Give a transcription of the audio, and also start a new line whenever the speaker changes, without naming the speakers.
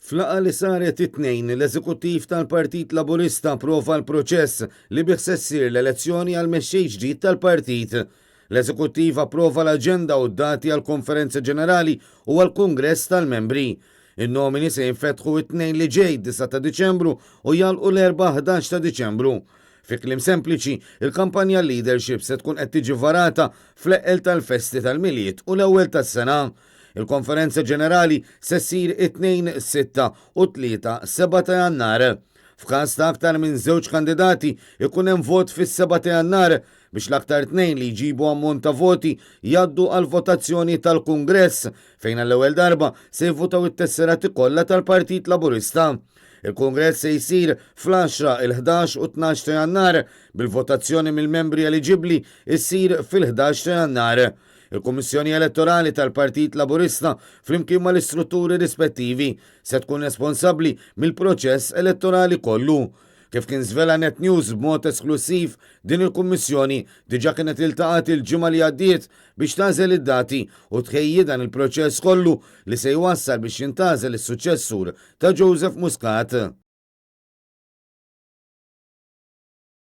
Flaqa li saret it-tnejn l-Eżekuttiv tal-Partit Laburista approva l-proċess li biħsess ssir l-elezzjoni għal mexxej ġdid tal-partit. L-Eżekuttiv approva l-aġenda u d-dati għal konferenza ġenerali u għal kongress tal-membri. In-nomini se jinfetħu it-tnejn li ġej 9 ta' Diċembru u jalqu l-4 11 ta' Diċembru. Fi kliem sempliċi, il-kampanja leadership se tkun qed tiġi varata fl-eqel tal-festi tal-miliet u l-ewwel tas-sena. Il-konferenza ġenerali se ssir 2, 6 u 3, 7 ta' Jannar. F'każ ta' aktar minn żewġ kandidati ikun hemm vot fis-7 ta' Jannar biex l-aktar tnejn li jġibu ammont ta' voti jgħaddu għal votazzjoni tal-Kungress fejn għall-ewwel darba se jivvutaw it-tesserati kollha tal-Partit Laburista. Il-Kongress se jsir fl-10, il-11 u 12 ta' Jannar bil-votazzjoni mill-membri eliġibbli issir fil-11 ta' Jannar. Il-Kummissjoni Elettorali tal-Partit Laburista flimkien mal istrutturi rispettivi se tkun responsabbli mill-proċess elettorali kollu. Kif kien żvela Net News b'mod esklusiv, din il-Kummissjoni diġà kienet iltaqat il-ġimgħa li għaddiet biex tażel id-dati u tħejji dan il-proċess kollu li se jwassal biex jintażel is-suċċessur ta' Joseph Muscat.